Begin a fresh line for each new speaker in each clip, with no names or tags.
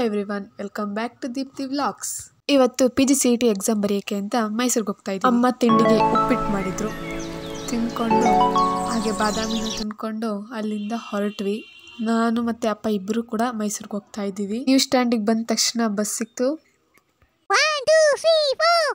Everyone, welcome back to Deepti vlogs. ಇವತ್ತು PGCET exam ಬರೆಯೋಕ್ಕೆ ಅಂತ ಮೈಸೂರಿಗೆ ಹೋಗ್ತಾ ಇದ್ದೀವಿ. ಅಮ್ಮ ತಿಂಡಿಗೆ ಉಪ್ಪಿಟ್ಟು ಮಾಡಿದ್ರು, ತಿಂದ್ಕೊಂಡು ಹಾಗೆ ಬಾದಾಮಿನ ತಿಂದ್ಕೊಂಡು ಅಲ್ಲಿಂದ ಹೊರಟ್ವಿ. ನಾನು ಮತ್ತು ಅಪ್ಪ ಇಬ್ಬರು ಕೂಡ ಮೈಸೂರಿಗೆ ಹೋಗ್ತಾ ಇದ್ದೀವಿ. ನ್ಯೂ ಸ್ಟ್ಯಾಂಡಿಗೆ ಬಂದ ತಕ್ಷಣ ಬಸ್ ಸಿಕ್ತು.
1 2 3 4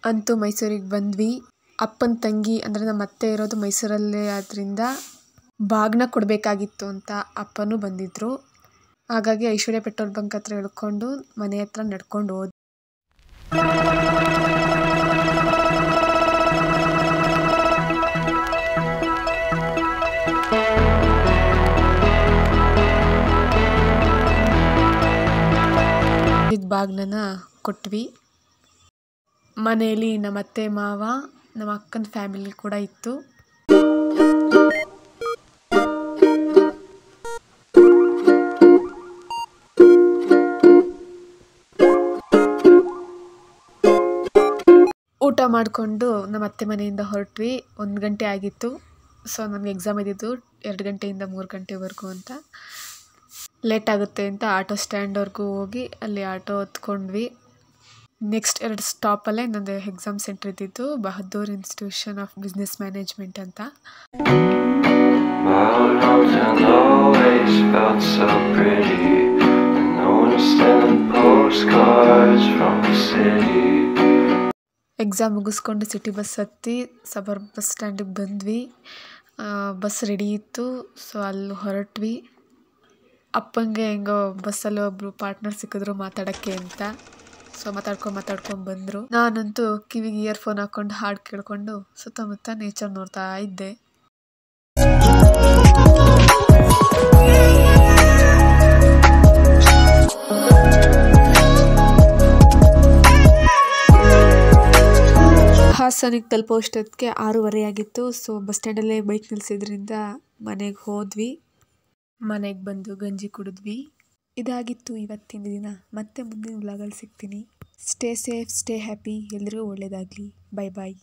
ಅಂತೂ ಮೈಸೂರಿಗೆ ಬಂದ್ವಿ. ಅಪ್ಪನ ತಂಗಿ ಅಂದರೆ ನಮ್ಮ ಅತ್ತೆ ಇರೋದು ಮೈಸೂರಲ್ಲೇ ಆದ್ದರಿಂದ ಬಾಗ್ನ ಕೊಡಬೇಕಾಗಿತ್ತು ಅಂತ ಅಪ್ಪನೂ ಬಂದಿದ್ದರು. ಹಾಗಾಗಿ ಐಶ್ವರ್ಯ ಪೆಟ್ರೋಲ್ ಬಂಕ್ ಹತ್ರ ಇಳ್ಕೊಂಡು ಮನೆ ಹತ್ರ ನಡ್ಕೊಂಡು ಹೋದ್ವಿ. ಬಾಗ್ನನ ಕೊಟ್ವಿ. ಮನೆಯಲ್ಲಿ ನಮ್ಮ ಅತ್ತೆ ಮಾವ, ನಮ್ಮ ಅಕ್ಕನ ಫ್ಯಾಮಿಲಿ ಕೂಡ ಇತ್ತು. ಊಟ ಮಾಡಿಕೊಂಡು ನಮ್ಮ ಅತ್ತೆ ಮನೆಯಿಂದ ಹೊರಟ್ವಿ. 1 ಗಂಟೆ ಆಗಿತ್ತು. ಸೊ ನಮಗೆ ಎಕ್ಸಾಮ್ ಇದ್ದಿದ್ದು 2 ಗಂಟೆಯಿಂದ 3 ಗಂಟೆವರೆಗೂ ಅಂತ. ಲೇಟ್ ಆಗುತ್ತೆ ಅಂತ ಆಟೋ ಸ್ಟ್ಯಾಂಡ್ವರೆಗೂ ಹೋಗಿ ಅಲ್ಲಿ ಆಟೋ ಹತ್ಕೊಂಡ್ವಿ. ನೆಕ್ಸ್ಟ್ 2 ಸ್ಟಾಪಲ್ಲೇ ನಂದು ಎಕ್ಸಾಮ್ ಸೆಂಟರ್ ಇದ್ದಿದ್ದು, Bahadur institution of business management ಅಂತ. ಎಕ್ಸಾಮ್ ಮುಗಿಸ್ಕೊಂಡು ಸಿಟಿ ಬಸ್ ಹತ್ತಿ ಸಬರ್ ಬಸ್ ಸ್ಟ್ಯಾಂಡಿಗೆ ಬಂದ್ವಿ. ಬಸ್ ರೆಡಿ ಇತ್ತು. ಸೊ ಅಲ್ಲಿ ಹೊರಟ್ವಿ. ಅಪ್ಪಂಗೆ ಹೆಂಗೋ ಬಸ್ಸಲ್ಲಿ ಒಬ್ಬರು ಪಾರ್ಟ್ನರ್ ಸಿಕ್ಕಿದ್ರು ಮಾತಾಡೋಕ್ಕೆ ಅಂತ. ಸೊ ಮಾತಾಡ್ಕೊಂಡು ಬಂದರು. ನಾನಂತೂ ಕಿವಿಗೆ ಇಯರ್ಫೋನ್ ಹಾಕ್ಕೊಂಡು ಹಾಡು ಕೇಳಿಕೊಂಡು ಸುತ್ತಮುತ್ತ ನೇಚರ್ ನೋಡ್ತಾ ಇದ್ದೆ. ಹಾಸನಿಗೆ ತಲುಪೋಷ್ಟೊತ್ತಿಗೆ 6:30 ಆಗಿತ್ತು. ಸೊ ಬಸ್ ಸ್ಟ್ಯಾಂಡಲ್ಲೇ ಬೈಕ್ ನಿಲ್ಲಿಸಿದ್ರಿಂದ ಮನೆಗೆ ಹೋದ್ವಿ. ಮನೆಗೆ ಬಂದು ಗಂಜಿ ಕುಡಿದ್ವಿ. ಇದಾಗಿತ್ತು ಇವತ್ತಿನ ದಿನ. ಮತ್ತೆ ಮುಂದಿನ ವ್ಲಾಗಲ್ಲಿ ಸಿಗ್ತೀನಿ. Stay safe, stay happy. ಎಲ್ರಿಗೂ ಒಳ್ಳೆಯದಾಗಲಿ. ಬಾಯ್ ಬಾಯ್.